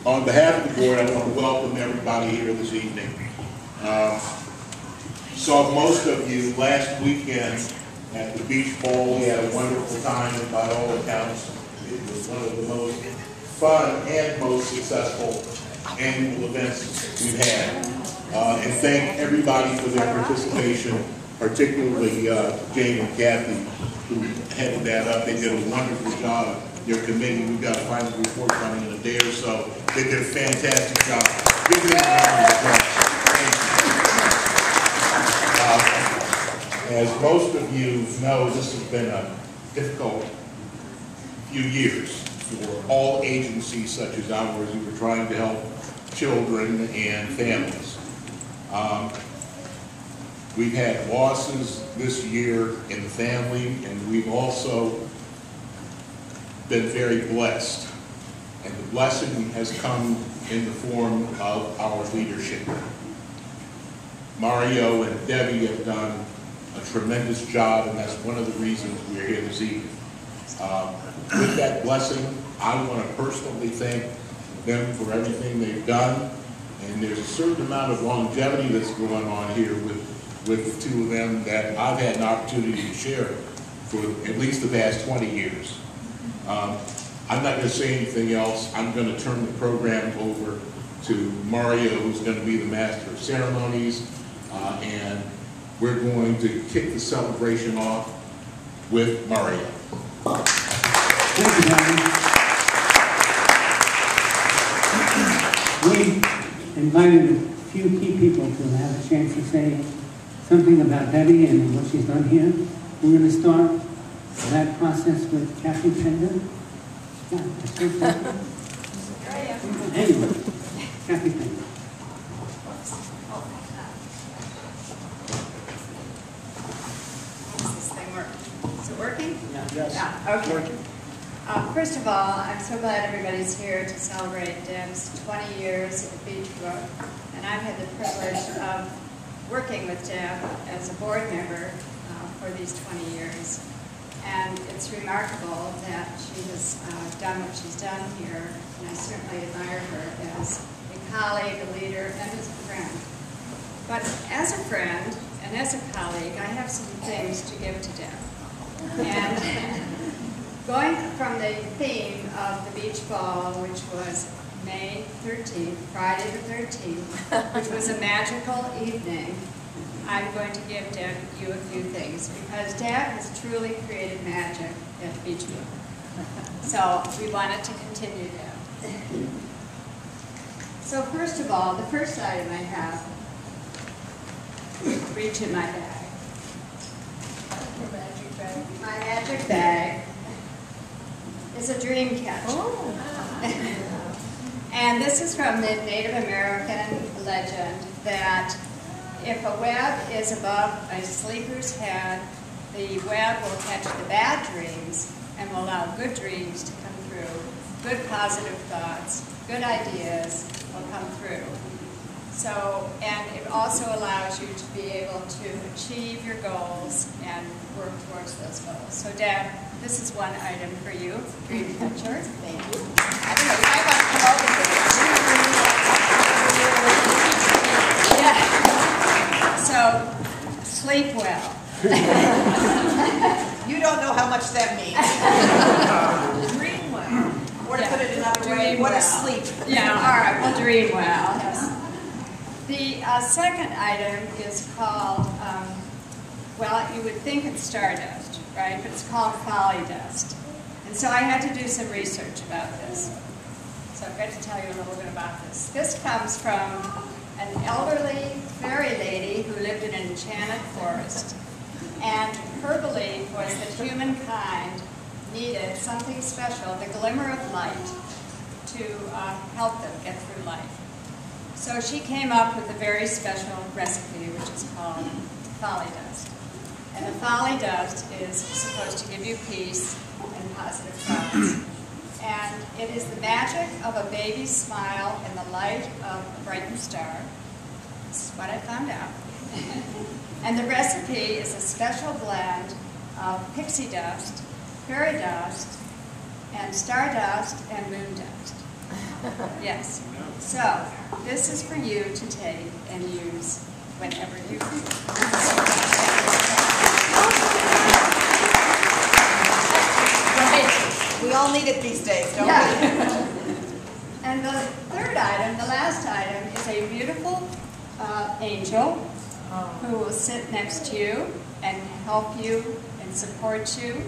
On behalf of the board, I want to welcome everybody here this evening. Saw most of you last weekend at the beach ball. We had a wonderful time, and by all accounts, it was one of the most fun and most successful annual events we've had. And thank everybody for their participation, particularly Jane and Kathy, who headed that up. They did a wonderful job. Your committee, we've got a final report coming in a day or so. They did a fantastic job. Give them a round of applause. As most of you know, this has been a difficult few years for all agencies such as ours who are trying to help children and families. We've had losses this year in the family, and we've also been very blessed. And the blessing has come in the form of our leadership. Mario and Debbie have done a tremendous job, and that's one of the reasons we're here this evening. With that blessing, I want to personally thank them for everything they've done. And there's a certain amount of longevity that's going on here with the two of them that I've had an opportunity to share for at least the past 20 years. I'm not going to say anything else. I'm going to turn the program over to Mario, who's going to be the master of ceremonies, and we're going to kick the celebration off with Mario. Thank you, Barry. We invited a few key people to have a chance to say something about Debbie and what she's done here. We're going to start that process with Kathy Pender. Yeah, anyway, Kathy Pender. Does this thing work? Is it working? Yeah. Yes. Yeah, okay. First of all, I'm so glad everybody's here to celebrate Deb's 20 years at Beach Brook. And I've had the privilege of working with Deb as a board member for these 20 years. And it's remarkable that she has done what she's done here, and I certainly admire her as a colleague, a leader, and as a friend. But as a friend and as a colleague, I have some things to give to Deb. And going from the theme of the beach ball, which was May 13th, Friday the 13th, which was a magical evening, I'm going to give Deb you a few things, because Deb has truly created magic at Beach Brook. So we wanted to continue that. So first of all, the first item I have, reach in my bag. My magic bag is a dream catcher. Oh. And this is from the Native American legend that if a web is above a sleeper's head, the web will catch the bad dreams and will allow good dreams to come through. Good positive thoughts, good ideas will come through. So, and it also allows you to be able to achieve your goals and work towards those goals. So Deb, this is one item for you, dream catcher. Thank you. I don't know, I want to come over here. Yeah. So, sleep well. You don't know how much that means. Dream well. Or to put it another way, what a sleep. Yeah, all right, well, dream well. Yes. The second item is called, well, you would think it's stardust, right? But it's called folly dust. And so I had to do some research about this. So I've got to tell you a little bit about this. This comes from an elderly fairy lady who lived in an enchanted forest. And her belief was that humankind needed something special, the glimmer of light, to help them get through life. So she came up with a very special recipe, which is called folly dust. And the folly dust is supposed to give you peace and positive thoughts. And it is the magic of a baby's smile and the light of a brightened star. This is what I found out. And the recipe is a special blend of pixie dust, fairy dust, and stardust and moon dust. Yes. So, this is for you to take and use whenever you We all need it these days, don't we? Yeah. And the third item, the last item, is a beautiful angel who will sit next to you and help you and support you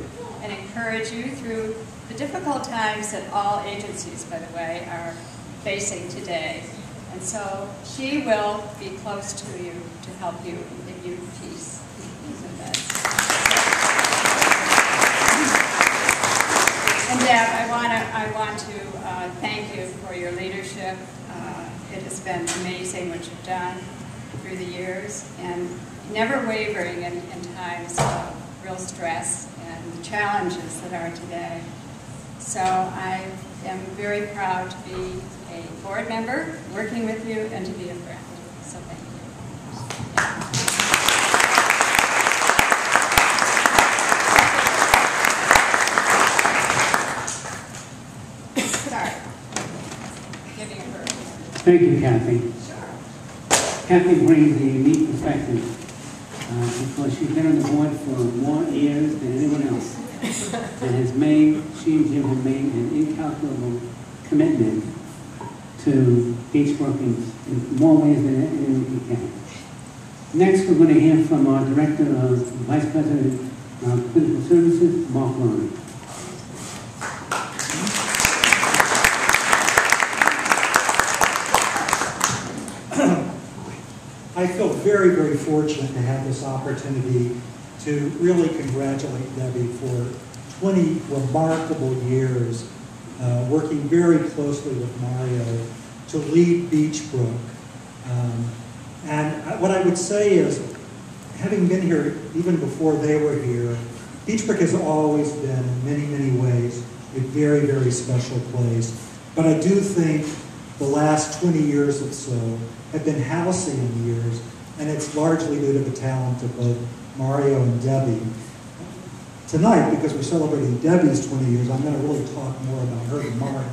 and encourage you through the difficult times that all agencies, by the way, are facing today. And so she will be close to you to help you and give you peace. And Deb, I want to thank you for your leadership. It has been amazing what you've done through the years, and never wavering in times of real stress and the challenges that are today. So I am very proud to be a board member, working with you, and to be a friend. So thank you. Thank you, Kathy. Kathy brings a unique perspective because she's been on the board for more years than anyone else and she and Jim have made an incalculable commitment to beach workings in more ways than anyone can. Next, we're going to hear from our Director of Vice President of Clinical Services, Mark Roney. I feel very, very fortunate to have this opportunity to really congratulate Debbie for 20 remarkable years working very closely with Mario to lead Beachbrook. And what I would say is, having been here even before they were here, Beachbrook has always been, in many, many ways, a very, very special place. But I do think the last 20 years or so have been halcyon years, and it's largely due to the talent of both Mario and Debbie. Tonight, because we're celebrating Debbie's 20 years, I'm going to really talk more about her than Mario.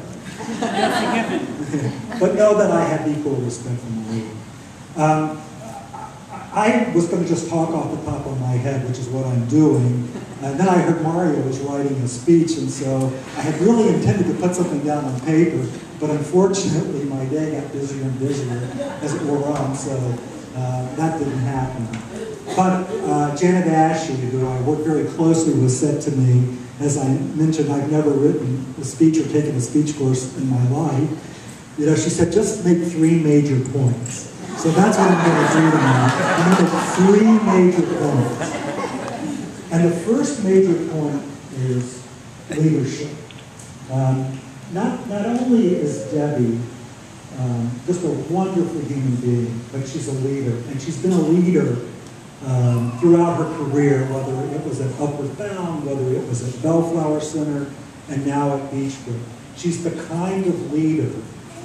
But know that I have equal respect for Mario. I was going to just talk off the top of my head, which is what I'm doing, and then I heard Mario was writing a speech, and so I had really intended to put something down on paper, but unfortunately my day got busier and busier as it wore on, so that didn't happen. But Janet Ashley, who I work very closely with, said to me, as I mentioned, I've never written a speech or taken a speech course in my life. You know, she said, just make 3 major points. So that's what I'm going to do tonight. I'm going to make 3 major points. And the first major point is leadership. Not only is Debbie just a wonderful human being, but she's a leader. And she's been a leader throughout her career, whether it was at Upward Bound, whether it was at Bellflower Center, and now at Beachbrook. She's the kind of leader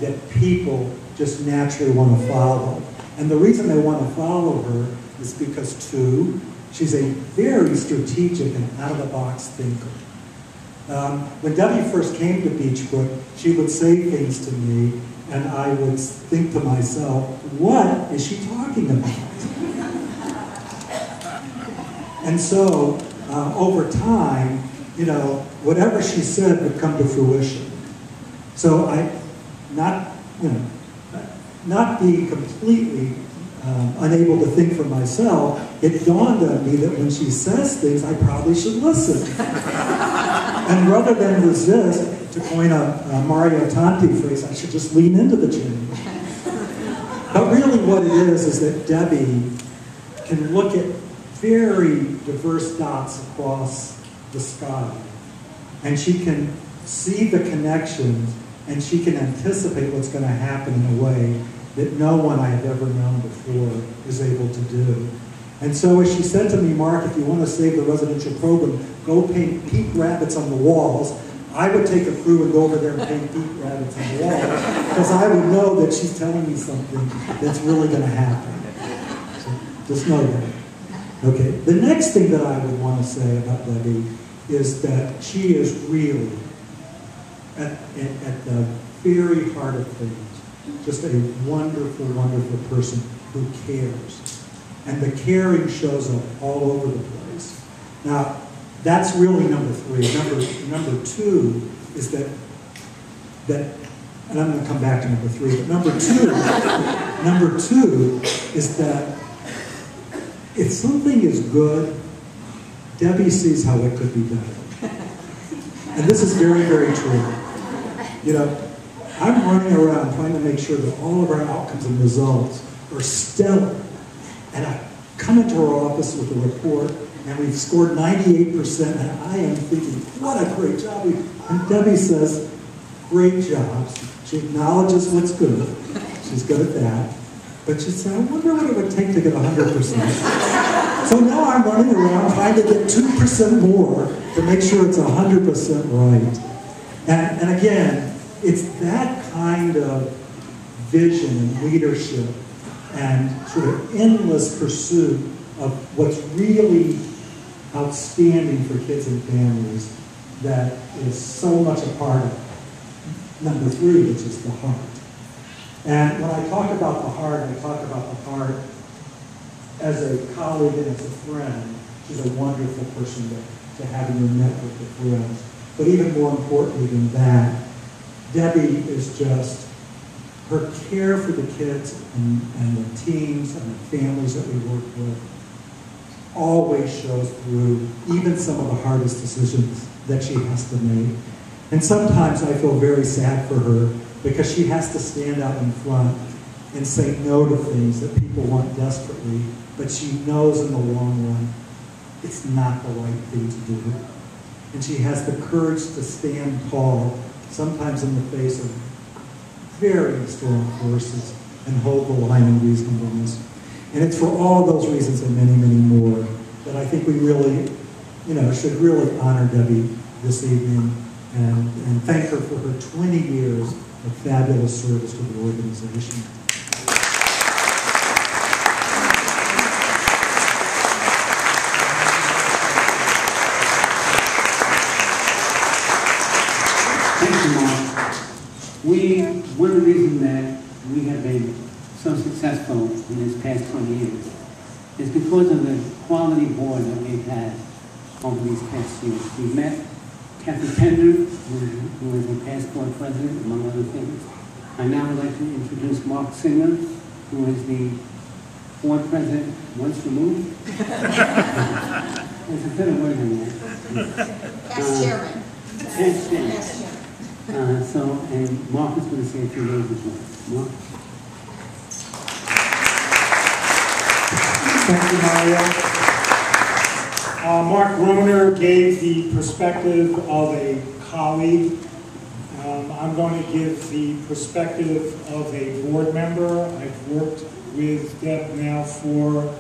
that people just naturally want to follow. And the reason they want to follow her is because, 2, she's a very strategic and out-of-the-box thinker. When Debbie first came to Beachbrook, she would say things to me, and I would think to myself, what is she talking about? And so, over time, you know, whatever she said would come to fruition. So not being completely unable to think for myself, it dawned on me that when she says things, I probably should listen. And rather than resist, to coin a Mario Tanti phrase, I should just lean into the change. But really what it is that Debbie can look at very diverse dots across the sky, and she can see the connections, and she can anticipate what's going to happen in a way that no one I have ever known before is able to do. And so as she said to me, Mark, if you want to save the residential program, go paint pink rabbits on the walls. I would take a crew and go over there and paint pink rabbits on the walls, because I would know that she's telling me something that's really going to happen. So just know that. Okay, the next thing that I would want to say about Debbie is that she is really at the very heart of things, just a wonderful, wonderful person who cares. And the caring shows up all over the place. Now, that's really number three. Number two is that, and I'm going to come back to number three, but number two is that if something is good, Debbie sees how it could be better. And this is very, very true. You know, I'm running around trying to make sure that all of our outcomes and results are stellar. And I come into her office with a report, and we've scored 98%, and I am thinking, what a great job. And Debbie says, great job. She acknowledges what's good. She's good at that. But she said, I wonder what it would take to get 100%. So now I'm running around trying to get 2% more to make sure it's 100% right. And again, it's that kind of vision and leadership and sort of endless pursuit of what's really outstanding for kids and families that is so much a part of number three, which is the heart. And when I talk about the heart, I talk about the heart as a colleague and as a friend. She's a wonderful person to have in your network of friends. But even more importantly than that, Debbie is just, her care for the kids and the teams and the families that we work with always shows through even some of the hardest decisions that she has to make. And sometimes I feel very sad for her because she has to stand out in front and say no to things that people want desperately, but she knows in the long run it's not the right thing to do. And she has the courage to stand tall, sometimes in the face of very strong forces, and hold the line in reasonableness. And it's for all those reasons and many, many more that I think we really, should really honor Debbie this evening and thank her for her 20 years of fabulous service to the organization. Thank you, Mark. One of the reasons that we have been so successful in this past 20 years is because of the quality board that we've had over these past years. We've met Kathy Pender, who is the past board president, among other things. I now would like to introduce Mark Singer, who is the board president once removed. There's a better word than that. Past chairman. Past chairman. Past chairman. And Mark is going to say a few words as well. Mark? Thank you, Mario. Mark Rohner gave the perspective of a colleague. I'm going to give the perspective of a board member. I've worked with Deb now for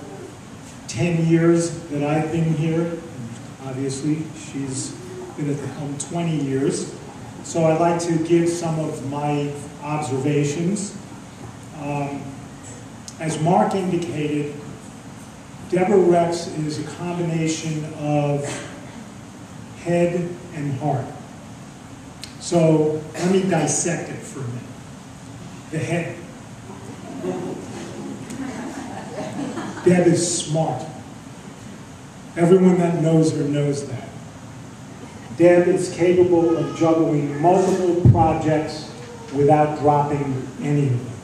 10 years that I've been here. Obviously, she's been at the helm 20 years. So I'd like to give some of my observations. As Mark indicated, Debra Rex is a combination of head and heart. So let me dissect it for a minute. The head. Deb is smart. Everyone that knows her knows that. Deb is capable of juggling multiple projects without dropping any of them.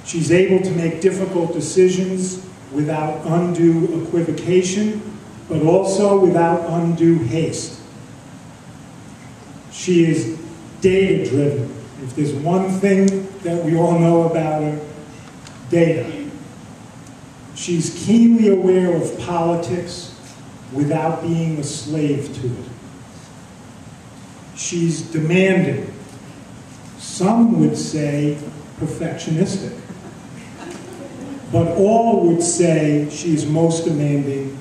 She's able to make difficult decisions without undue equivocation, but also without undue haste. She is data-driven. If there's one thing that we all know about her, data. She's keenly aware of politics without being a slave to it. She's demanding. Some would say perfectionistic. But all would say she's most demanding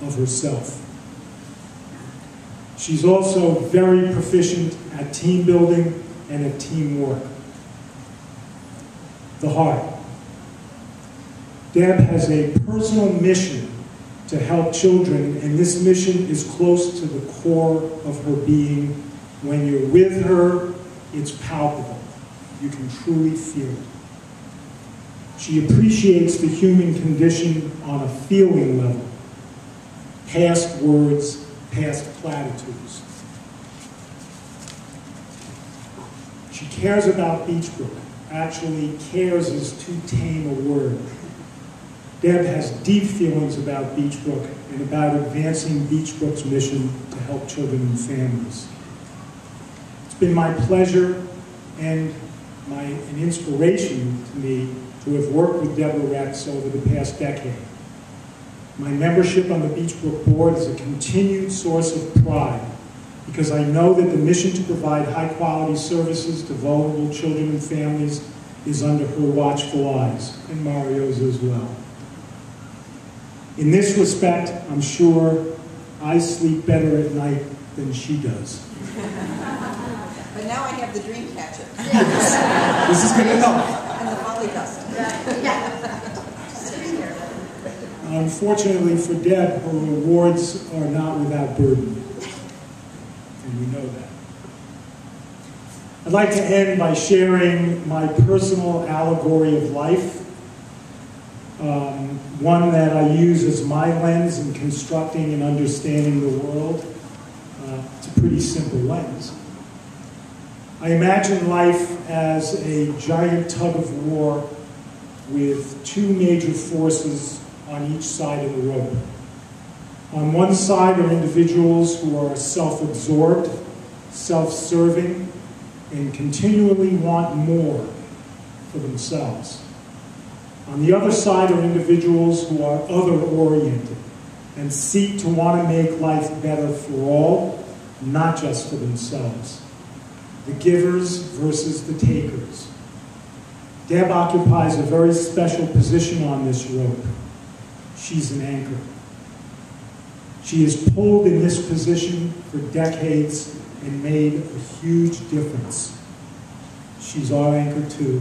of herself. She's also very proficient at team building and at teamwork. The heart. Deb has a personal mission to help children, and this mission is close to the core of her being. When you're with her, It's palpable. You can truly feel it. She appreciates the human condition on a feeling level, past words, past platitudes. She cares about Beachbrook. Actually, cares is too tame a word. Deb has deep feelings about Beachbrook and about advancing Beachbrook's mission to help children and families. It's been my pleasure and an inspiration to me to have worked with Debra Rex over the past decade. My membership on the Beachbrook board is a continued source of pride because I know that the mission to provide high-quality services to vulnerable children and families is under her watchful eyes, and Mario's as well. In this respect, I'm sure I sleep better at night than she does. But now I have the dream catcher. This is going to help. And the molly dust. Unfortunately for Deb, her rewards are not without burden. And we know that. I'd like to end by sharing my personal allegory of life, one that I use as my lens in constructing and understanding the world. It's a pretty simple lens. I imagine life as a giant tug of war with two major forces on each side of the rope. On one side are individuals who are self-absorbed, self-serving, and continually want more for themselves. On the other side are individuals who are other-oriented and seek to want to make life better for all, not just for themselves. The givers versus the takers. Deb occupies a very special position on this rope. She's an anchor. She has pulled in this position for decades and made a huge difference. She's our anchor too.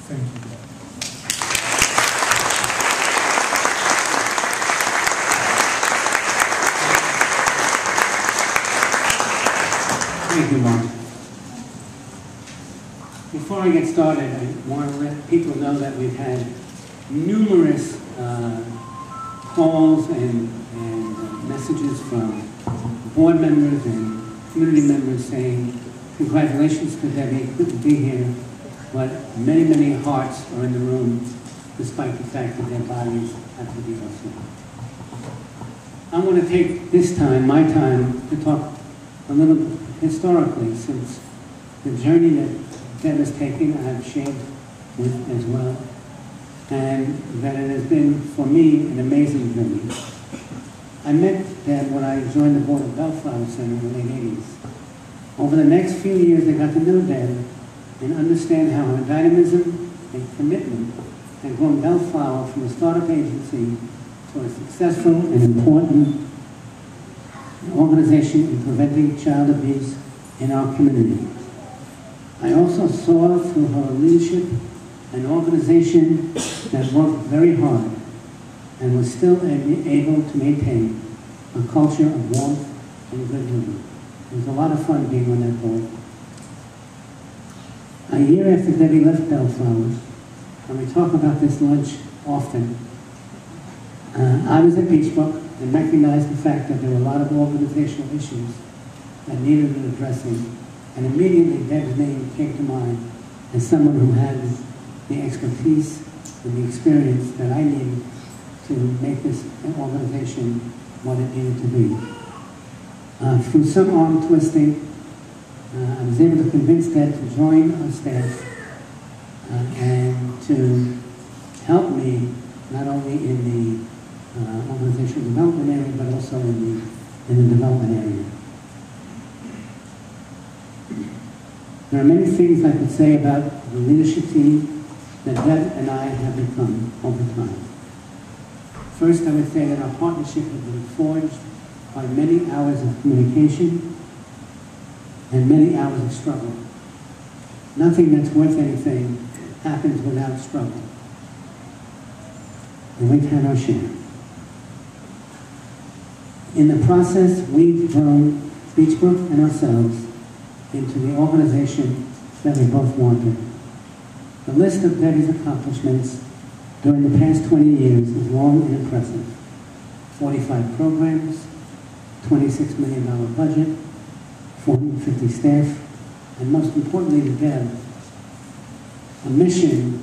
Thank you, Deb. Thank you, Mark. Before I get started, I want to let people know that we've had numerous calls and messages from board members and community members saying, congratulations to Debbie, couldn't be here, but many, many hearts are in the room despite the fact that their bodies have to be elsewhere. I want to take this time, my time, to talk a little historically, since the journey that Deb has taken, I've shared with as well, and that it has been, for me, an amazing journey. I met Deb when I joined the board of Bellflower Center in the late 80s. Over the next few years, I got to know Deb and understand how her dynamism and commitment had grown Bellflower from a startup agency to a successful and important organization in preventing child abuse in our community. I also saw through her leadership an organization that worked very hard and was still able to maintain a culture of warmth and good living. It was a lot of fun being on that board. A year after Debbie left Bellflower, and we talk about this lunch often, I was at Beachbrook and recognized the fact that there were a lot of organizational issues that needed addressing, and immediately Deb's name came to mind as someone who had the expertise and the experience that I needed to make this organization what it needed to be. Through some arm twisting, I was able to convince Deb to join our staff and to help me not only in the organizational development area, but also in the development area. There are many things I could say about the leadership team that Deb and I have become over time. First, I would say that our partnership has been forged by many hours of communication and many hours of struggle. Nothing that's worth anything happens without struggle. And we've had our share. In the process, we've grown Beachbrook and ourselves into the organization that we both wanted. The list of Debbie's accomplishments during the past 20 years is long and impressive. 45 programs, $26 million budget, 450 staff, and most importantly to Deb, a mission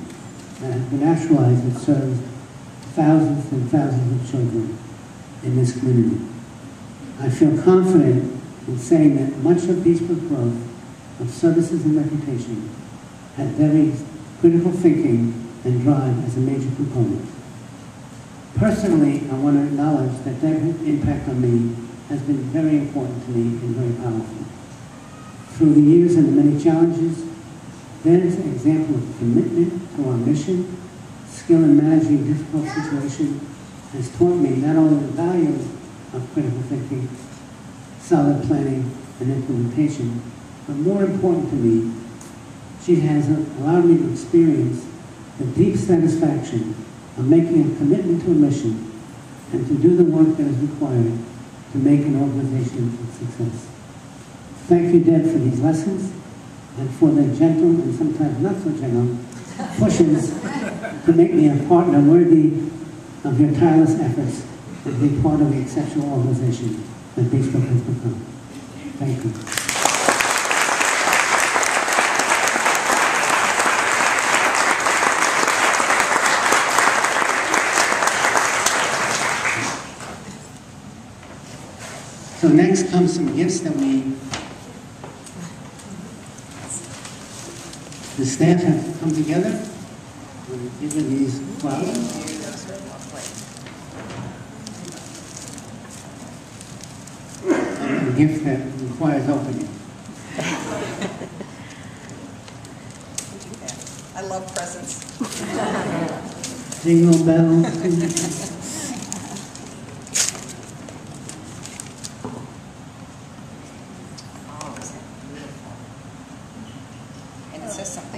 that has been actualized that serves thousands and thousands of children in this community. I feel confident in saying that much of Beachbrook growth of services and reputation had Debbie's critical thinking and drive as a major component. Personally, I want to acknowledge that Deb's impact on me has been very important to me and very powerful. Through the years and the many challenges, Deb's example of commitment to our mission, skill in managing difficult situations, has taught me not only the value of critical thinking, solid planning, and implementation, but more important to me, she has allowed me to experience the deep satisfaction of making a commitment to a mission and to do the work that is required to make an organization a success. Thank you, Deb, for these lessons and for the gentle and sometimes not so gentle pushes to make me a partner worthy of your tireless efforts to be part of the exceptional organization that Beachbrook has become. Thank you. So next comes some gifts that the staff have come together. We'll give you these flowers. And a gift that requires opening. I love presents. Jingle bells.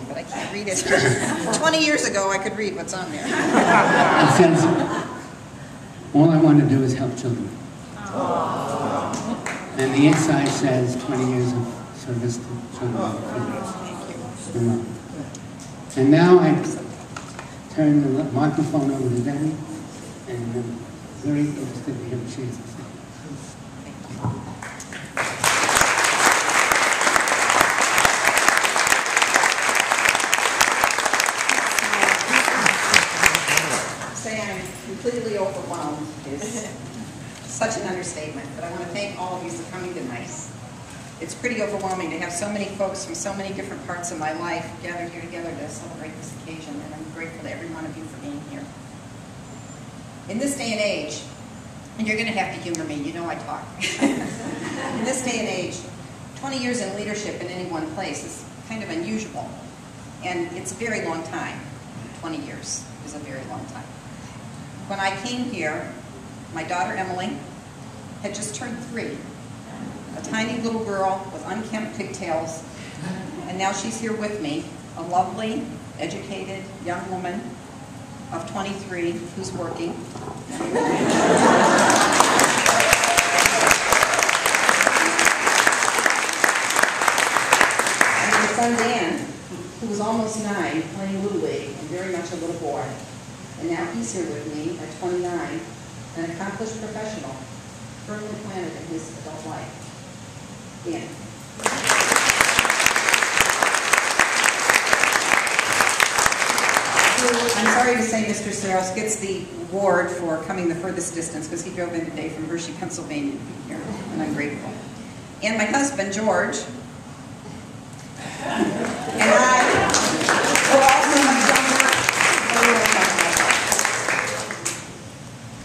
But I can't read it. 20 years ago, I could read what's on there. It says, all I want to do is help children. And the inside says 20 years of service to children. Thank you. And now I turn the microphone over to Debbie, and I'm very interested to hear what she has to say. Completely overwhelmed is such an understatement, but I want to thank all of you for coming tonight. It's pretty overwhelming to have so many folks from so many different parts of my life gathered here together to celebrate this occasion, and I'm grateful to every one of you for being here. In this day and age, and you're going to have to humor me, you know I talk. In this day and age, 20 years in leadership in any one place is kind of unusual, and it's a very long time. 20 years is a very long time. When I came here, my daughter Emily had just turned 3. A tiny little girl with unkempt pigtails, and now she's here with me, a lovely, educated young woman of 23 who's working. And my son Dan, who was almost 9, playing Little League, and very much a little boy. And now he's here with me at 29, an accomplished professional, firmly planted in his adult life. Dan. I'm sorry to say Mr. Saros gets the award for coming the furthest distance because he drove in today from Hershey, Pennsylvania to be here, and I'm grateful. And my husband, George, and I will also have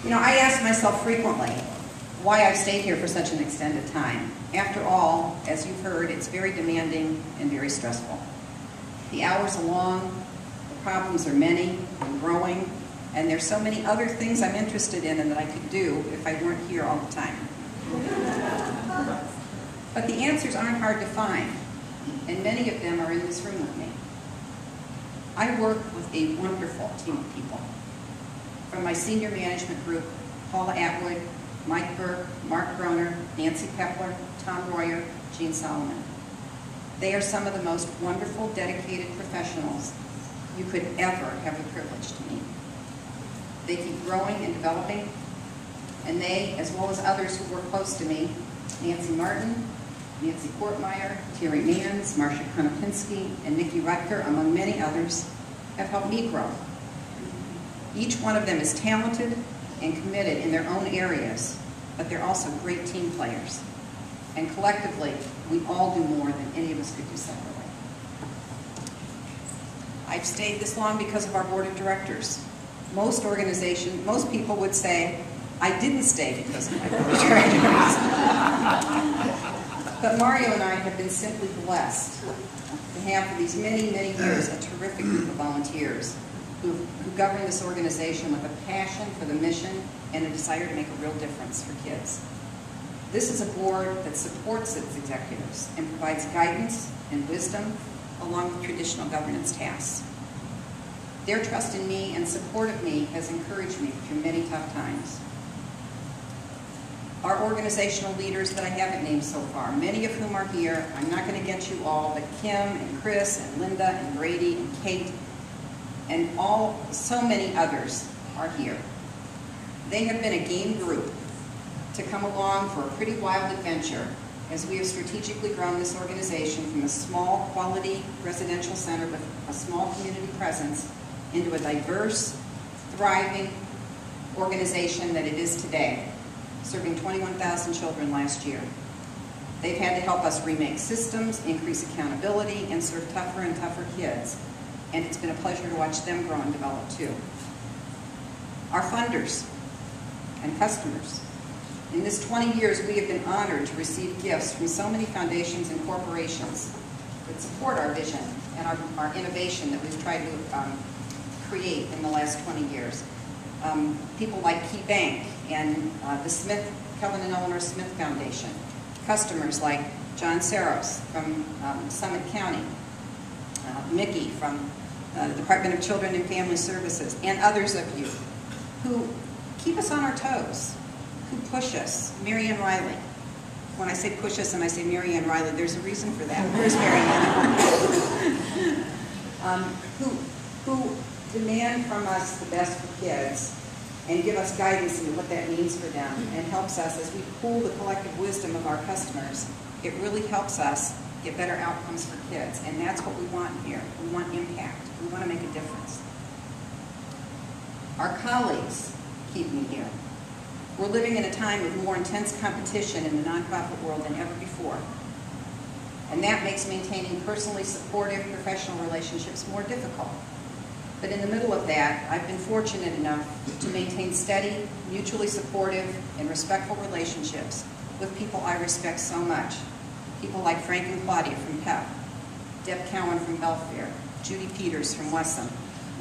You know, I ask myself frequently why I've stayed here for such an extended time. After all, as you've heard, it's very demanding and very stressful. The hours are long, the problems are many and growing, and there's so many other things I'm interested in and that I could do if I weren't here all the time. But the answers aren't hard to find, and many of them are in this room with me. I work with a wonderful team of people. From my senior management group, Paula Atwood, Mike Burke, Mark Groner, Nancy Pepler, Tom Royer, Jean Solomon. They are some of the most wonderful, dedicated professionals you could ever have the privilege to meet. They keep growing and developing, and they, as well as others who work close to me, Nancy Martin, Nancy Portmeyer, Terry Manns, Marcia Konopinski, and Nikki Rutger, among many others, have helped me grow. Each one of them is talented and committed in their own areas, but they're also great team players. And collectively, we all do more than any of us could do separately. I've stayed this long because of our board of directors. Most people would say, I didn't stay because of my board of directors. But Mario and I have been simply blessed to have for these many, many years a terrific group of volunteers who govern this organization with a passion for the mission and a desire to make a real difference for kids. This is a board that supports its executives and provides guidance and wisdom along with traditional governance tasks. Their trust in me and support of me has encouraged me through many tough times. Our organizational leaders that I haven't named so far, many of whom are here, I'm not going to get you all, but Kim and Chris and Linda and Brady and Kate and so many others are here. They have been a game group to come along for a pretty wild adventure as we have strategically grown this organization from a small quality residential center with a small community presence into a diverse, thriving organization that it is today, serving 21,000 children last year. They've had to help us remake systems, increase accountability, and serve tougher and tougher kids. And it's been a pleasure to watch them grow and develop too. Our funders and customers. In this 20 years, we have been honored to receive gifts from so many foundations and corporations that support our vision and our innovation that we've tried to create in the last 20 years. People like Key Bank and the Kevin and Eleanor Smith Foundation. Customers like John Saros from Summit County, Mickey from the Department of Children and Family Services, and others of you who keep us on our toes, who push us. Mary Ann Riley. When I say push us and I say Mary Ann Riley, there's a reason for that. Where's Mary Ann? Who demand from us the best for kids and give us guidance into what that means for them and helps us as we pool the collective wisdom of our customers. It really helps us get better outcomes for kids, and that's what we want here. We want impact. We want to make a difference. Our colleagues keep me here. We're living in a time of more intense competition in the nonprofit world than ever before, and that makes maintaining personally supportive professional relationships more difficult. But in the middle of that, I've been fortunate enough to maintain steady, mutually supportive, and respectful relationships with people I respect so much. People like Frank and Claudia from PEP, Deb Cowan from Belfair, Judy Peters from Wessam,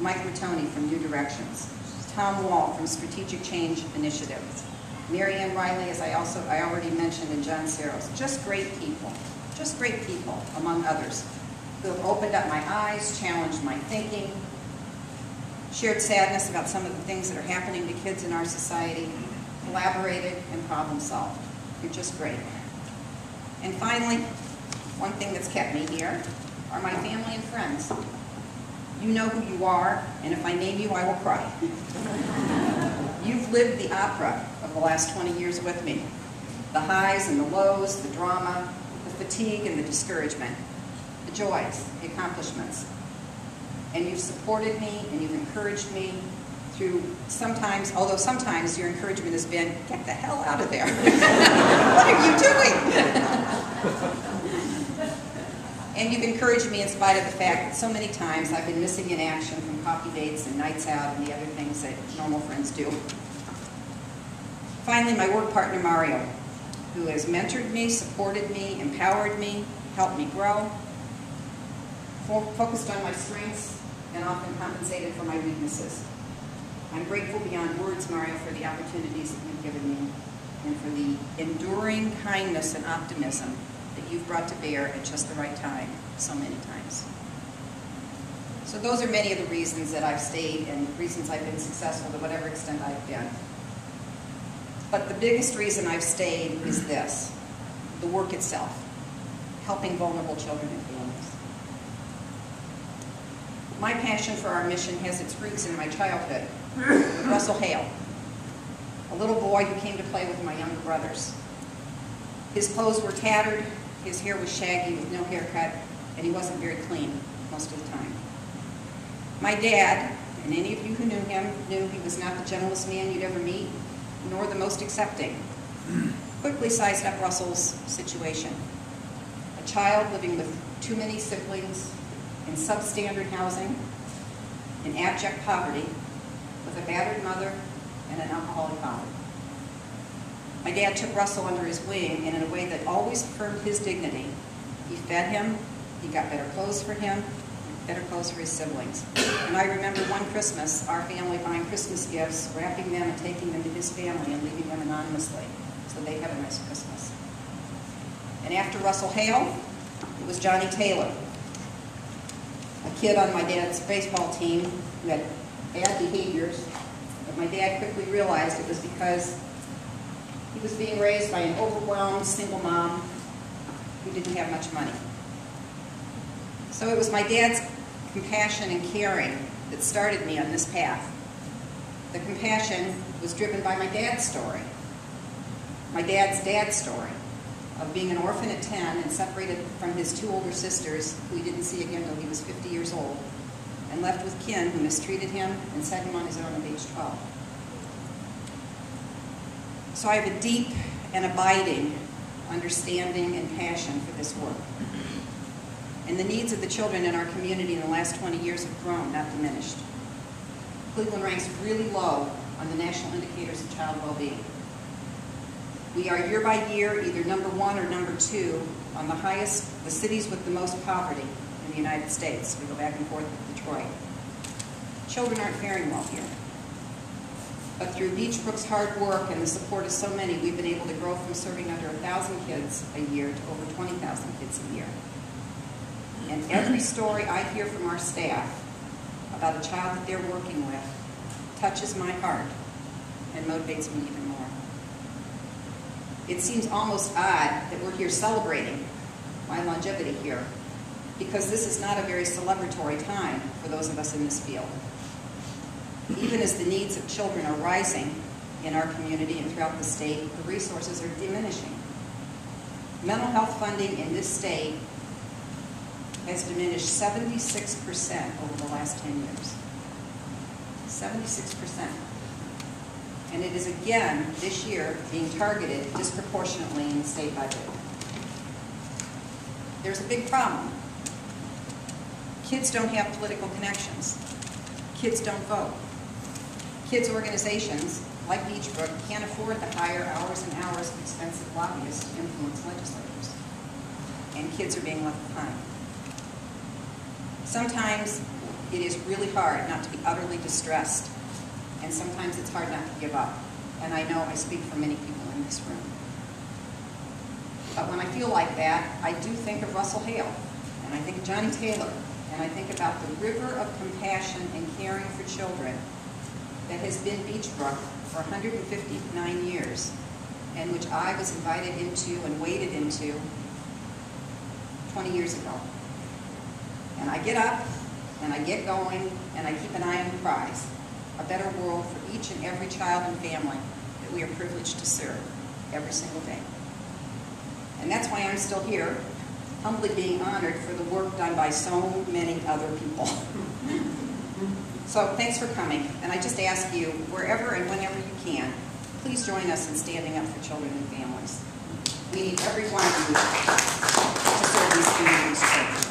Mike Rattoni from New Directions, Tom Wall from Strategic Change Initiative, Mary Ann Riley, as I already mentioned, and John Saros. Just great people, among others, who have opened up my eyes, challenged my thinking, shared sadness about some of the things that are happening to kids in our society, collaborated, and problem solved. You're just great. And finally, one thing that's kept me here are my family and friends. You know who you are, and if I name you, I will cry. You've lived the opera of the last 20 years with me. The highs and the lows, the drama, the fatigue and the discouragement, the joys, the accomplishments. And you've supported me and you've encouraged me through although sometimes your encouragement has been, get the hell out of there. What are you doing? And you've encouraged me in spite of the fact that so many times I've been missing in action from coffee dates and nights out and the other things that normal friends do. Finally, my work partner Mario, who has mentored me, supported me, empowered me, helped me grow, focused on my strengths, and often compensated for my weaknesses. I'm grateful beyond words, Mario, for the opportunities that you've given me and for the enduring kindness and optimism that you've brought to bear at just the right time, so many times. So those are many of the reasons that I've stayed and reasons I've been successful to whatever extent I've been. But the biggest reason I've stayed is this, the work itself. helping vulnerable children and families. My passion for our mission has its roots in my childhood with Russell Hale, a little boy who came to play with my younger brothers. His clothes were tattered, his hair was shaggy with no haircut, and he wasn't very clean most of the time. My dad, and any of you who knew him, knew he was not the gentlest man you'd ever meet, nor the most accepting. Quickly sized up Russell's situation. A child living with too many siblings, in substandard housing, in abject poverty, with a battered mother and an alcoholic father. My dad took Russell under his wing, and in a way that always affirmed his dignity, he fed him, he got better clothes for him, better clothes for his siblings. And I remember one Christmas, our family buying Christmas gifts, wrapping them and taking them to his family and leaving them anonymously, so they had a nice Christmas. And after Russell Hale, it was Johnny Taylor, a kid on my dad's baseball team who had bad behaviors, but my dad quickly realized it was because he was being raised by an overwhelmed single mom who didn't have much money. So it was my dad's compassion and caring that started me on this path. The compassion was driven by my dad's story, my dad's story, of being an orphan at 10 and separated from his two older sisters, who he didn't see again until he was 50 years old, and left with kin who mistreated him and set him on his own at age 12. So I have a deep and abiding understanding and passion for this work. And the needs of the children in our community in the last 20 years have grown, not diminished. Cleveland ranks really low on the national indicators of child well-being. We are year by year either number 1 or number 2 on the cities with the most poverty in the United States. We go back and forth with Detroit. Children aren't faring well here. But through Beechbrook's hard work and the support of so many, we've been able to grow from serving under 1,000 kids a year to over 20,000 kids a year. And every story I hear from our staff about a child that they're working with touches my heart and motivates me even more. It seems almost odd that we're here celebrating my longevity here, because this is not a very celebratory time for those of us in this field. Even as the needs of children are rising in our community and throughout the state, the resources are diminishing. Mental health funding in this state has diminished 76% over the last 10 years. 76%. And it is again, this year, being targeted disproportionately in the state budget. There's a big problem. Kids don't have political connections. Kids don't vote. Kids' organizations, like Beechbrook, can't afford to hire hours and hours of expensive lobbyists to influence legislators. And kids are being left behind. Sometimes it is really hard not to be utterly distressed, and sometimes it's hard not to give up. And I know I speak for many people in this room. But when I feel like that, I do think of Russell Hale, and I think of Johnny Taylor, and I think about the river of compassion and caring for children that has been Beechbrook for 159 years, and which I was invited into and waded into 20 years ago. And I get up, and I get going, and I keep an eye on the prize, a better world for each and every child and family that we are privileged to serve every single day. And that's why I'm still here, humbly being honored for the work done by so many other people. So thanks for coming, and I just ask you, wherever and whenever you can, please join us in standing up for children and families. We need every one of you to serve these communities.